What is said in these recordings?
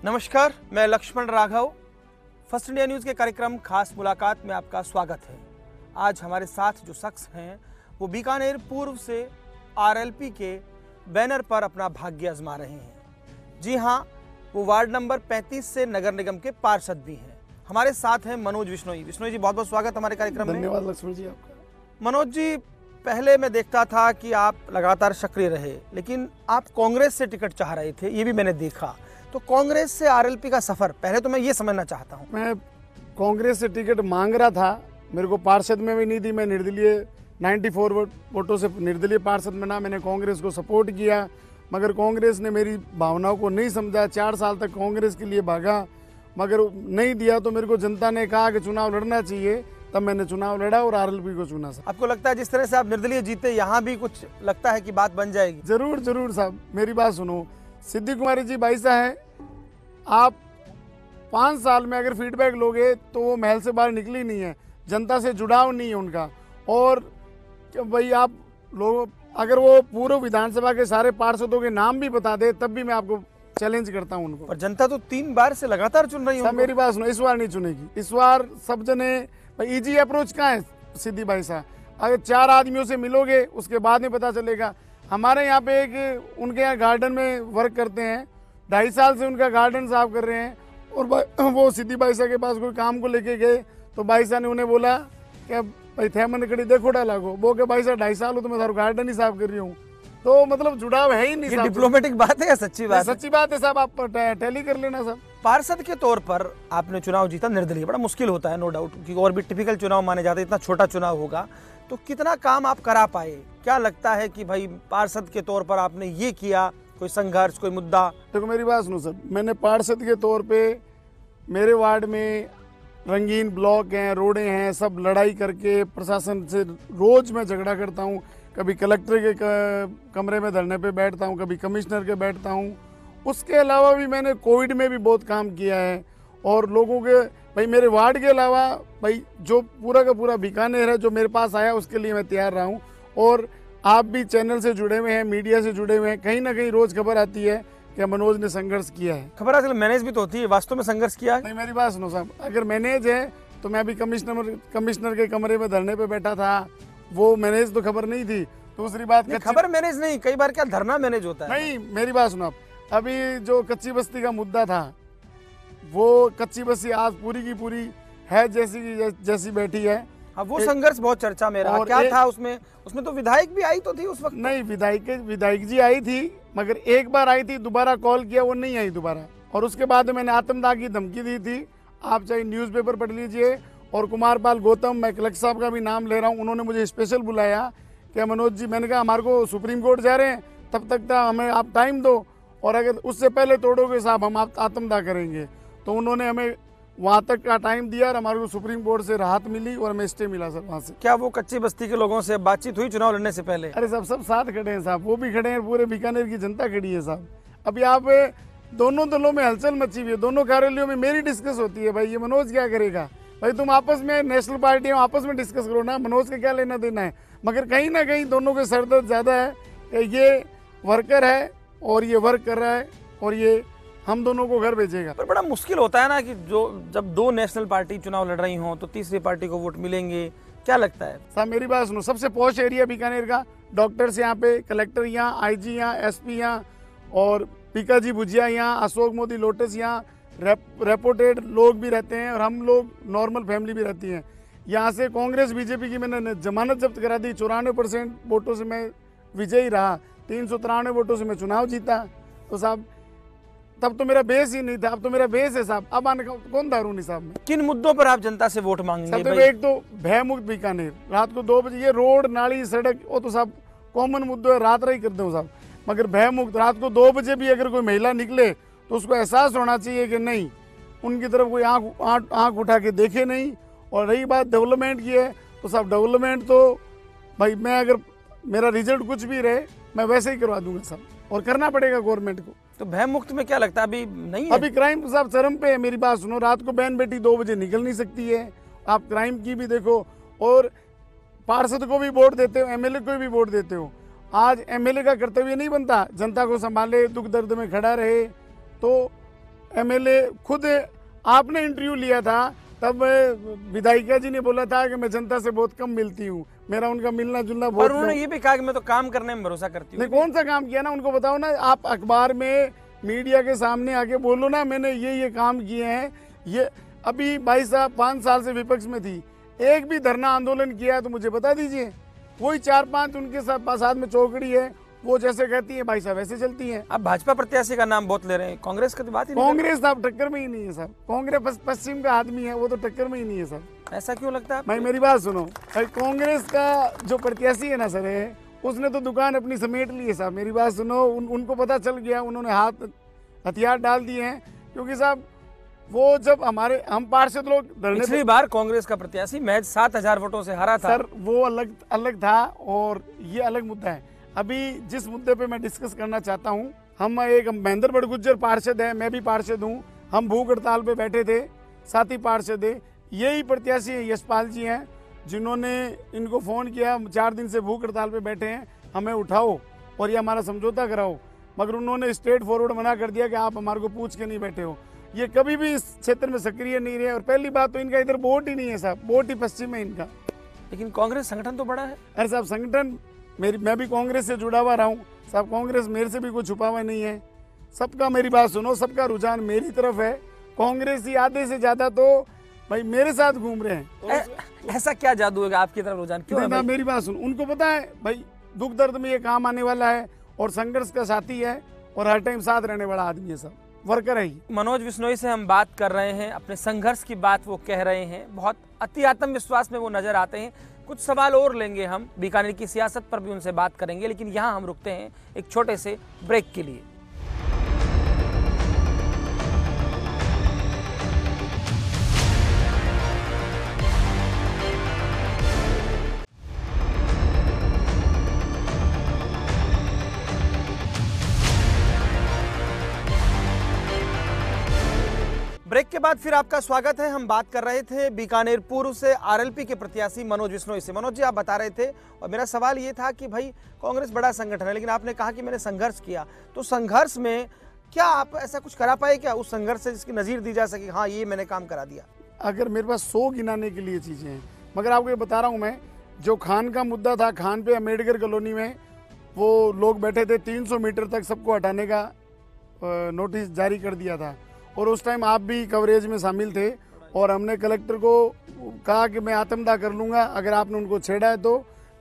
नमस्कार, मैं Lakshman Raghav. First India news के कार्यक्रम खास मुलाकात में आपका स्वागत है। आज हमारे साथ जो शख्स हैं वो बीकानेर पूर्व से आरएलपी के बैनर पर अपना भाग्य आजमा रहे हैं। जी हाँ, वो वार्ड नंबर 35 से नगर निगम के पार्षद भी हैं। हमारे साथ हैं मनोज विश्नोई। विश्नोई जी, बहुत बहुत स्वागत हमारे कार्यक्रम में। धन्यवाद लक्ष्मण जी आपका। मनोज जी, पहले मैं देखता था कि आप लगातार सक्रिय रहे, लेकिन आप कांग्रेस से टिकट चाह रहे थे, ये भी मैंने देखा। तो कांग्रेस से आरएलपी का सफर, पहले तो मैं ये समझना चाहता हूँ। मैं कांग्रेस से टिकट मांग रहा था, मेरे को पार्षद में भी नहीं दी। मैं निर्दलीय 94 वोटों से निर्दलीय पार्षद में ना, मैंने कांग्रेस को सपोर्ट किया, मगर कांग्रेस ने मेरी भावनाओं को नहीं समझा। 4 साल तक कांग्रेस के लिए भागा, मगर नहीं दिया। तो मेरे को जनता ने कहा कि चुनाव लड़ना चाहिए, तब मैंने चुनाव लड़ा और आरएलपी को चुना। साहब, आपको लगता है जिस तरह से आप निर्दलीय जीते, यहाँ भी कुछ लगता है कि बात बन जाएगी? जरूर जरूर साहब, मेरी बात सुनो। सिद्धि कुमारी जी भाईसा है, आप 5 साल में अगर फीडबैक लोगे तो वो महल से बाहर निकली नहीं है, जनता से जुड़ाव नहीं है उनका। और भाई आप लोग अगर वो पूर्व विधानसभा के सारे पार्षदों के नाम भी बता दे, तब भी मैं आपको चैलेंज करता हूँ उनको। पर जनता तो 3 बार से लगातार चुन रही है। मेरी बात सुनो, इस बार नहीं चुनेगी। इस बार सब जने भाई इजी अप्रोच कहाँ है सिद्धि भाई साहब? अगर 4 आदमियों से मिलोगे उसके बाद में पता चलेगा। हमारे यहाँ पे एक उनके यहाँ गार्डन में वर्क करते हैं, 2.5 साल से उनका गार्डन साफ कर रहे हैं। और वो सिद्धि भाई साहब के पास कोई काम को लेके गए तो भाई साहब ने उन्हें बोला कि भाई थे मन कड़ी देखो डाला को, वो के भाई साहब 2.5 साल हो तो मैं सारा गार्डन ही साफ कर रही हूँ। तो मतलब जुड़ाव है ही नहीं। ये डिप्लोमेटिक बात है या सच्ची बात? सच्ची बात है साहब, आप टैली कर लेना साहब। पार्षद के तौर पर आपने चुनाव जीता निर्दलीय, बड़ा मुश्किल होता है नो डाउट, क्योंकि और भी टिपिकल चुनाव माने जाते हैं, इतना छोटा चुनाव होगा। तो कितना काम आप करा पाए? क्या लगता है कि भाई पार्षद के तौर पर आपने ये किया, कोई संघर्ष, कोई मुद्दा? देखो मेरी बात सुनो सर, मैंने पार्षद के तौर पे मेरे वार्ड में रंगीन ब्लॉक हैं, रोडें हैं, सब लड़ाई करके प्रशासन से रोज मैं झगड़ा करता हूँ। कभी कलेक्टर के कमरे में धरने पे बैठता हूँ, कभी कमिश्नर के बैठता हूँ। उसके अलावा भी मैंने कोविड में भी बहुत काम किया है। और लोगों के भाई मेरे वार्ड के अलावा भाई जो पूरा का पूरा बीकानेर है जो मेरे पास आया, उसके लिए मैं तैयार रहा हूँ। और आप भी चैनल से जुड़े हुए हैं, मीडिया से जुड़े हुए हैं, कहीं ना कहीं रोज खबर आती है कि मनोज ने संघर्ष किया है। खबर आजकल मैनेज भी तो होती है, वास्तव में संघर्ष किया है? नहीं, मेरी बात सुनो साहब, अगर मैनेज है तो मैं अभी कमिश्नर के कमरे में धरने पे बैठा था, वो मैनेज तो खबर नहीं थी। दूसरी बात, खबर मैनेज नहीं, कई बार क्या धरना मैनेज होता है? नहीं, मेरी बात सुनो आप, अभी जो कच्ची बस्ती का मुद्दा था, वो कच्ची बस्ती आज पूरी की पूरी है जैसी बैठी है। अब वो संघर्ष बहुत चर्चा में रहा, क्या था उसमें? उसमें तो विधायक भी आई तो थी उस वक्त। नहीं, विधायक जी आई थी, मगर एक बार आई थी, दोबारा कॉल किया, वो नहीं आई दोबारा। और उसके बाद मैंने आत्मदाह की धमकी दी थी, आप चाहे न्यूज़पेपर पढ़ लीजिए। और कुमार पाल गौतम, मैं कलेक्टर साहब का भी नाम ले रहा हूँ, उन्होंने मुझे स्पेशल बुलाया कि मनोज जी, मैंने कहा हमारे को सुप्रीम कोर्ट जा रहे हैं, तब तक हमें आप टाइम दो, और अगर उससे पहले तोड़ोगे साहब हम आप आत्मदाह करेंगे। तो उन्होंने हमें वहाँ तक का टाइम दिया और हमारे को सुप्रीम कोर्ट से राहत मिली और हमें स्टे मिला सर वहाँ से। क्या वो कच्ची बस्ती के लोगों से बातचीत हुई चुनाव लड़ने से पहले? अरे सब साथ खड़े हैं साहब, वो भी खड़े हैं, पूरे बीकानेर की जनता खड़ी है साहब। अभी आप दोनों दलों में हलचल मची हुई है, दोनों कार्यालयों में मेरी डिस्कस होती है, भाई ये मनोज क्या करेगा? भाई तुम आपस में नेशनल पार्टी हो, आपस में डिस्कस करो ना, मनोज का क्या लेना देना है? मगर कहीं ना कहीं दोनों के सरदर्द ज़्यादा है कि ये वर्कर है और ये वर्क कर रहा है और ये हम दोनों को घर भेजेगा। पर बड़ा मुश्किल होता है ना कि जब 2 नेशनल पार्टी चुनाव लड़ रही हों तो तीसरी पार्टी को वोट मिलेंगे, क्या लगता है? साहब मेरी बात सुनो, सबसे पॉश एरिया बीकानेर का, डॉक्टर्स यहाँ पे, कलेक्टर यहाँ, आईजी यहाँ, एसपी यहाँ, और पीका जी भुजिया यहाँ, अशोक मोदी लोटस यहाँ, रेपोटेड लोग भी रहते हैं और हम लोग नॉर्मल फैमिली भी रहती हैं। यहाँ से कांग्रेस बीजेपी की मैंने जमानत जब्त करा दी, 94% वोटों से मैं विजयी रहा, 393 वोटों से मैं चुनाव जीता। तो साहब तब तो मेरा बेस ही नहीं था, अब तो मेरा बेस है साहब। अब आने का कौन दारू नहीं साहब। किन मुद्दों पर आप जनता से वोट मांगेंगे? तो एक तो भय मुक्त बीकानेर, रात को 2 बजे ये रोड नाली सड़क वो तो साहब कॉमन मुद्दों है, रात रही करते हो साहब। मगर भय मुक्त रात को 2 बजे भी अगर कोई महिला निकले तो उसको एहसास होना चाहिए कि नहीं, उनकी तरफ कोई आँख उठा के देखे नहीं। और रही बात डेवलपमेंट की है, तो साहब डेवलपमेंट तो भाई मैं अगर मेरा रिजल्ट कुछ भी रहे मैं वैसे ही करवा दूंगा साहब, और करना पड़ेगा गवर्नमेंट को। तो भय मुक्त में क्या लगता है अभी नहीं है? अभी क्राइम साहब चरम पे है। मेरी बात सुनो, रात को बहन बेटी 2 बजे निकल नहीं सकती है, आप क्राइम की भी देखो। और पार्षद को भी वोट देते हो, एमएलए को भी वोट देते हो। आज एमएलए का कर्तव्य नहीं बनता जनता को संभाले, दुख दर्द में खड़ा रहे। तो एमएलए खुद आपने इंटरव्यू लिया था, तब विधायिका जी ने बोला था कि मैं जनता से बहुत कम मिलती हूँ, मेरा उनका मिलना जुलना बहुत पर उन्होंने ये भी कहा कि मैं तो काम करने में भरोसा करती हूँ। नहीं, कौन सा काम किया ना, उनको बताओ ना, आप अखबार में मीडिया के सामने आके बोलो ना मैंने ये काम किए हैं। ये अभी भाई साहब 5 साल से विपक्ष में थी, एक भी धरना आंदोलन किया तो मुझे बता दीजिए। वही 4-5 उनके साथ में चौकड़ी है, वो जैसे कहती है भाई साहब वैसे चलती है। अब भाजपा प्रत्याशी का नाम बहुत ले रहे हैं, कांग्रेस की तो बात ही नहीं कांग्रेस साहब टक्कर में ही नहीं है साहब, कांग्रेस पश्चिम का आदमी है, वो तो टक्कर में ही नहीं है साहब। ऐसा क्यों लगता है भाई मेरी बात सुनो, भाई कांग्रेस का जो प्रत्याशी है ना सर है, उसने तो दुकान अपनी समेट ली है साहब। मेरी बात सुनो, उनको पता चल गया, उन्होंने हाथ हथियार डाल दिए हैं, क्योंकि साहब वो जब हम पार्षद लोग पिछली बार कांग्रेस का प्रत्याशी महज 7,000 वोटों से हारा था। सर वो अलग था और ये अलग मुद्दा है। अभी जिस मुद्दे पे मैं डिस्कस करना चाहता हूँ, हम एक महेंद्र बड़गुज्जर पार्षद है, मैं भी पार्षद हूँ, हम भूख हड़ताल पे बैठे थे, साथी पार्षद है, यही प्रत्याशी यशपाल जी हैं जिन्होंने इनको फ़ोन किया, 4 दिन से भूख हड़ताल पे बैठे हैं, हमें उठाओ और ये हमारा समझौता कराओ, मगर उन्होंने स्ट्रेट फॉरवर्ड मना कर दिया कि आप हमारे को पूछ के नहीं बैठे हो। ये कभी भी इस क्षेत्र में सक्रिय नहीं रहे, और पहली बात तो इनका इधर वोट ही नहीं है साहब, वोट ही पश्चिम है इनका। लेकिन कांग्रेस संगठन तो बड़ा है। अरे साहब संगठन, मैं भी कांग्रेस से जुड़ा हुआ रहा हूँ साहब, कांग्रेस मेरे से भी कुछ छुपा हुआ नहीं है। सबका, मेरी बात सुनो, सबका रुझान मेरी तरफ है। कांग्रेस ही आधे से ज्यादा तो भाई मेरे साथ घूम रहे हैं। ऐसा क्या जादू है आपकी तरफ रुझान क्यों है? मेरी बात सुनो, उनको पता है भाई दुख दर्द में ये काम आने वाला है, और संघर्ष का साथी है, और हर टाइम साथ रहने वाला आदमी है, सब वर्कर है। मनोज विश्नोई से हम बात कर रहे हैं, अपने संघर्ष की बात वो कह रहे हैं, बहुत अति आत्मविश्वास में वो नजर आते हैं। कुछ सवाल और लेंगे हम, बीकानेर की सियासत पर भी उनसे बात करेंगे, लेकिन यहाँ हम रुकते हैं एक छोटे से ब्रेक के लिए। ब्रेक के बाद फिर आपका स्वागत है। हम बात कर रहे थे बीकानेर पूर्व से आरएलपी के प्रत्याशी मनोज विश्नोई से। मनोज जी, आप बता रहे थे और मेरा सवाल ये था कि भाई कांग्रेस बड़ा संगठन है, लेकिन आपने कहा कि मैंने संघर्ष किया, तो संघर्ष में क्या आप ऐसा कुछ करा पाए क्या उस संघर्ष से जिसकी नजीर दी जा सके, हाँ ये मैंने काम करा दिया? अगर मेरे पास 100 गिनाने के लिए चीजें हैं, मगर आपको ये बता रहा हूँ मैं, जो खान का मुद्दा था, खान पे अम्बेडकर कॉलोनी में वो लोग बैठे थे, 300 मीटर तक सबको हटाने का नोटिस जारी कर दिया था, और उस टाइम आप भी कवरेज में शामिल थे, और हमने कलेक्टर को कहा कि मैं आत्मदाह कर लूँगा अगर आपने उनको छेड़ा है तो।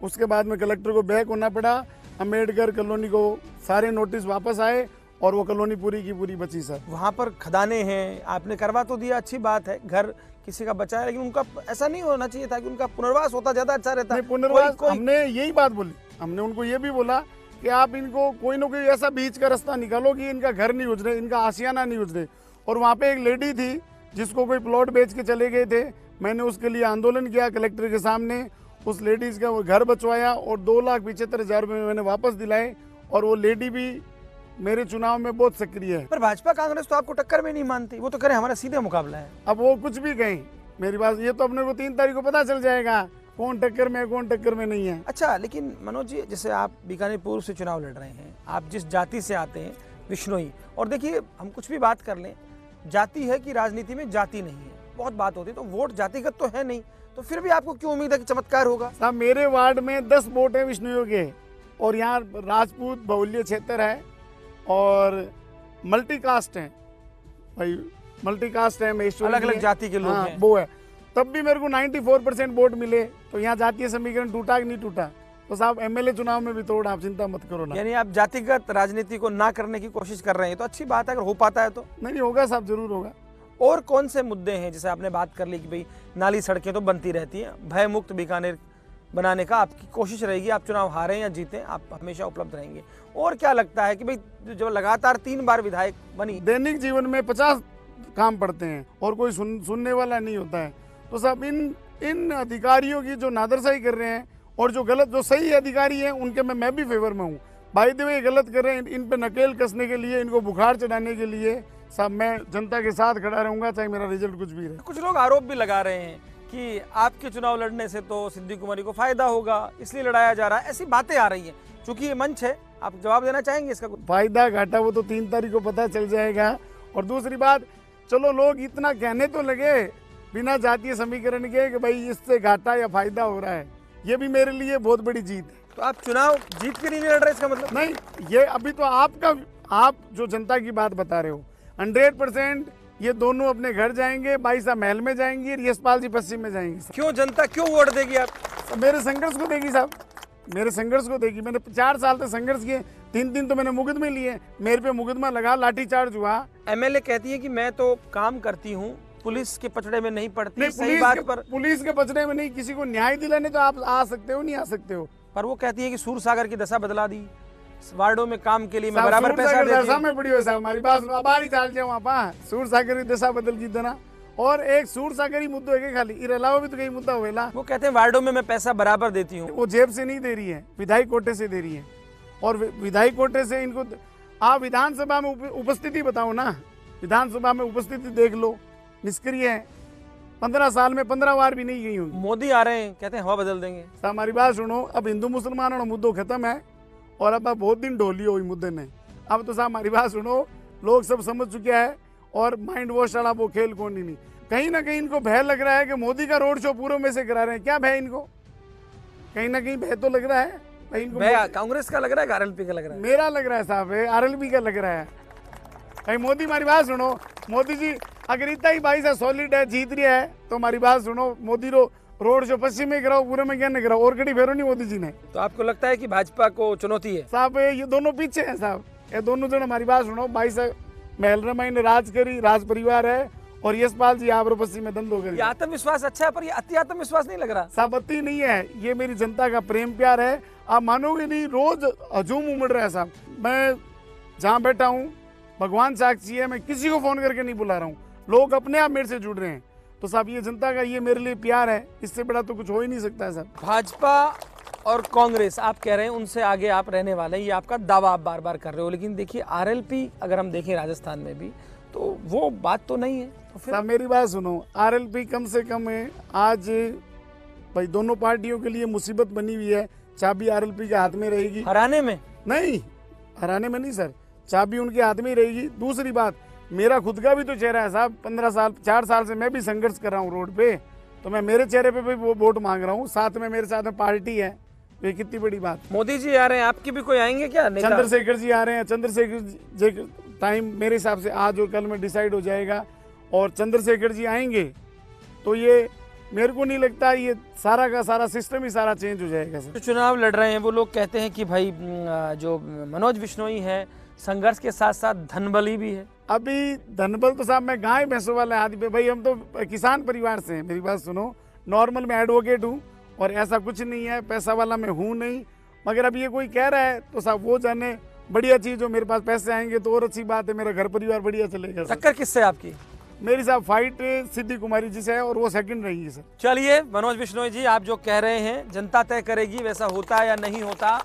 उसके बाद में कलेक्टर को बैक होना पड़ा, अम्बेडकर कॉलोनी को सारे नोटिस वापस आए, और वो कॉलोनी पूरी की पूरी बची सर। वहाँ पर खदाने हैं, आपने करवा तो दिया, अच्छी बात है, घर किसी का बचा है, लेकिन उनका ऐसा नहीं होना चाहिए था कि उनका पुनर्वास होता, ज़्यादा अच्छा रहता। पुनर्वास हमने यही बात बोली, हमने उनको ये भी बोला कि आप इनको कोई ना कोई ऐसा बीच का रास्ता निकालो कि इनका घर नहीं उजड़े, इनका आशियाना नहीं उजड़े। और वहाँ पे एक लेडी थी जिसको कोई प्लॉट बेच के चले गए थे, मैंने उसके लिए आंदोलन किया कलेक्टर के सामने, उस लेडीज का वो घर बचवाया, और 2,75,000 रुपये मैंने वापस दिलाए, और वो लेडी भी मेरे चुनाव में बहुत सक्रिय है। पर भाजपा कांग्रेस तो आपको टक्कर में नहीं मानती, वो तो करें हमारा सीधे मुकाबला है। अब वो कुछ भी कहें, मेरी बात ये तो अपने को 3 तारीख को पता चल जाएगा कौन टक्कर में है, कौन टक्कर में नहीं है। अच्छा, लेकिन मनोज जी, जैसे आप बीकानेर पूर्व से चुनाव लड़ रहे हैं, आप जिस जाति से आते हैं, विश्नोई, और देखिए हम कुछ भी बात कर लें, जाति है कि राजनीति में जाति नहीं है, बहुत बात होती है, तो वोट जातिगत तो है नहीं, तो फिर भी आपको क्यों उम्मीद है कि चमत्कार होगा? साहब मेरे वार्ड में 10 वोट है विश्नोइयों के, और यहाँ राजपूत बहुल्य क्षेत्र है और मल्टी कास्ट है, भाई मल्टी कास्ट है, अलग अलग जाति के लोग हैं, वो है, तब भी मेरे को 94% वोट मिले, तो यहाँ जातीय समीकरण टूटा कि नहीं टूटा? तो साहब एमएलए चुनाव में भी तोड़, आप चिंता मत करो ना। यानी आप जातिगत राजनीति को ना करने की कोशिश कर रहे हैं, तो अच्छी बात है, अगर हो पाता है तो। नहीं होगा साहब, जरूर होगा। और कौन से मुद्दे हैं, जैसे आपने बात कर ली कि भाई नाली सड़कें तो बनती रहती हैं, भय मुक्त बीकानेर बनाने का आपकी कोशिश रहेगी, आप चुनाव हारें या जीतें, आप हमेशा उपलब्ध रहेंगे। और क्या लगता है कि भाई जो लगातार 3 बार विधायक बनी, दैनिक जीवन में 50 काम पड़ते हैं और कोई सुनने वाला नहीं होता है, तो साहब इन अधिकारियों की जो नादरसाई कर रहे हैं, और जो गलत, जो सही अधिकारी हैं उनके मैं भी फेवर में हूँ। बाय द वे गलत कर रहे हैं, इन पे नकेल कसने के लिए, इनको बुखार चढ़ाने के लिए साहब मैं जनता के साथ खड़ा रहूंगा, चाहे मेरा रिजल्ट कुछ भी रहे। कुछ लोग आरोप भी लगा रहे हैं कि आपके चुनाव लड़ने से तो सिद्धि कुमारी को फायदा होगा, इसलिए लड़ाया जा रहा है, ऐसी बातें आ रही हैं। चूंकि ये मंच है, आप जवाब देना चाहेंगे इसका? कुछ फायदा घाटा वो तो 3 तारीख को पता चल जाएगा, और दूसरी बात, चलो लोग इतना कहने तो लगे बिना जातीय समीकरण के कि भाई इससे घाटा या फायदा हो रहा है, ये भी मेरे लिए बहुत बड़ी जीत है। तो आप चुनाव जीत के लिए नहीं लड़ रहे, इसका मतलब? नहीं, ये अभी तो आप जो जनता की बात बता रहे हो, 100% ये दोनों अपने घर जाएंगे, बाई साहब महल में जाएंगी और यशपाल जी पश्चिम में जाएंगे। क्यों जनता क्यों वोट देगी आप? मेरे संघर्ष को देगी साहब, मेरे संघर्ष को देगी। मैंने 4 साल तक संघर्ष किए, 3 तो मैंने मुकदमे लिए, मेरे पे मुकदमा लगा, लाठीचार्ज हुआ। एमएलए कहती है कि मैं तो काम करती हूँ, पुलिस के पचड़े में नहीं पड़ती। सही बात पर पुलिस के पचड़े में नहीं, किसी को न्याय दिलाने तो आप आ सकते हो, नहीं आ सकते हो। पर वो कहती है कि सूरसागर की दशा बदला दी, वार्डों में काम के लिए मैं बराबर पैसा देती हूं। में पड़ी हो साहब, हमारी बात सुनो, बाहर ही चाल जाओ आप। सूरसागर की दशा बदल की देना, और एक सूरसागर ही मुद्दों है खाली, इसके अलावा भी तो कई मुद्दा हुएला। वो कहते हैं वार्डों में मैं पैसा बराबर देती हूँ। वो जेब से नहीं दे रही है, विधायक कोटे से दे रही है, और विधायक कोटे से इनको आप विधानसभा में उपस्थिति बताओ ना, विधानसभा में उपस्थिति देख लो, निष्क्रिय है। 15 साल में 15 बार भी नहीं गई होंगी। मोदी आ रहे हैं, कहते हैं हवा बदल देंगे। हमारी बात सुनो, अब हिंदू मुसलमानों का मुद्दों खत्म है, और अब बहुत दिन ढोली हो मुद्दे ने। अब तो साहब हमारी बात सुनो, लोग सब समझ चुके हैं, और माइंड वॉश वाला वो खेल कौन नहीं। कहीं ना कहीं इनको भय लग रहा है कि मोदी का रोड शो पूर्व में से करा रहे हैं। क्या भय इनको? कहीं ना कहीं भय तो लग रहा है भाई इनको। कांग्रेस का लग रहा है, आरएलपी का लग रहा है? मेरा लग रहा है साहब, आरएलपी का लग रहा है भाई। मोदी, हमारी बात सुनो, मोदी जी अगर इतना ही भाई साहब सॉलिड है, जीत रही है, तो हमारी बात सुनो, मोदी रोड शो पश्चिम में कराओ, पूरे में क्या नहीं कराओ, और कड़ी फेरो नहीं मोदी जी ने। तो आपको लगता है कि भाजपा को चुनौती है? साहब ये दोनों पीछे हैं साहब, ये दोनों जन। हमारी बात सुनो, भाई साहब महलरमाई ने राज करी, राज परिवार है, और यशपाल जी आप पश्चिम में दंदो करी। आत्मविश्वास अच्छा है, पर ये अति आत्मविश्वास नहीं लग रहा? साहब अति नहीं है, ये मेरी जनता का प्रेम प्यार है। आप मानोगे नहीं, रोज हजूम उमड़ रहा है साहब। मैं जहाँ बैठा हूँ, भगवान साक्षी है, मैं किसी को फोन करके नहीं बुला रहा हूँ, लोग अपने आप मेरे से जुड़ रहे हैं। तो साहब ये जनता का ये मेरे लिए प्यार है, इससे बड़ा तो कुछ हो ही नहीं सकता है साहब। भाजपा और कांग्रेस आप कह रहे हैं उनसे आगे आप रहने वाले हैं, ये आपका दावा आप बार बार कर रहे हो, लेकिन देखिए आरएलपी अगर हम देखें राजस्थान में भी, तो वो बात तो नहीं है। तो फिर साहब मेरी बात सुनो, आरएलपी कम से कम है आज भाई, दोनों पार्टियों के लिए मुसीबत बनी हुई है। चाबी आरएलपी के हाथ में रहेगी, हराने में नहीं, हराने में नहीं सर, चाबी उनके हाथ में ही रहेगी। दूसरी बात, मेरा खुद का भी तो चेहरा है साहब, 4 साल से मैं भी संघर्ष कर रहा हूँ रोड पे, तो मैं मेरे चेहरे पे भी वो वोट मांग रहा हूँ, साथ में मेरे साथ में पार्टी है, ये कितनी बड़ी बात। मोदी जी आ रहे हैं, आपकी भी कोई आएंगे क्या नेता? चंद्रशेखर जी आ रहे हैं, चंद्रशेखर जी टाइम मेरे हिसाब से आज और कल में डिसाइड हो जाएगा, और चंद्रशेखर जी आएंगे तो ये मेरे को नहीं लगता, ये सारा का सारा सिस्टम ही सारा चेंज हो जाएगा सर। जो चुनाव लड़ रहे हैं वो लोग कहते हैं कि भाई जो मनोज विश्नोई है, संघर्ष के साथ साथ धनबली भी है। अभी धनबल तो साहब मैं गाय भैंसों वाला आदमी पे, भाई हम तो किसान परिवार से हैं। मेरी बात सुनो, नॉर्मल मैं एडवोकेट हूँ, और ऐसा कुछ नहीं है, पैसा वाला मैं हूँ नहीं। मगर अब ये कोई कह रहा है तो साहब वो जाने, बढ़िया चीज हो, मेरे पास पैसे आएंगे तो और अच्छी बात है, मेरा घर परिवार बढ़िया चलेगा। टक्कर किससे आपकी? मेरी साहब फाइट सिद्धि कुमारी जी से है, और वो सेकंड रहेगी सर। चलिए मनोज विश्नोई जी, आप जो कह रहे हैं जनता तय करेगी वैसा होता है या नहीं होता।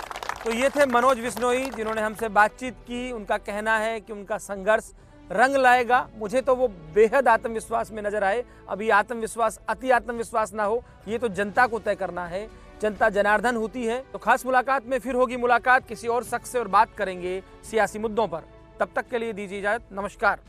तो ये थे मनोज विश्नोई जिन्होंने हमसे बातचीत की। उनका कहना है कि उनका संघर्ष रंग लाएगा। मुझे तो वो बेहद आत्मविश्वास में नजर आए। अभी आत्मविश्वास अति आत्मविश्वास ना हो, ये तो जनता को तय करना है, जनता जनार्दन होती है। तो खास मुलाकात में फिर होगी मुलाकात किसी और शख्स से, और बात करेंगे सियासी मुद्दों पर। तब तक के लिए दीजिए इजाजत, नमस्कार।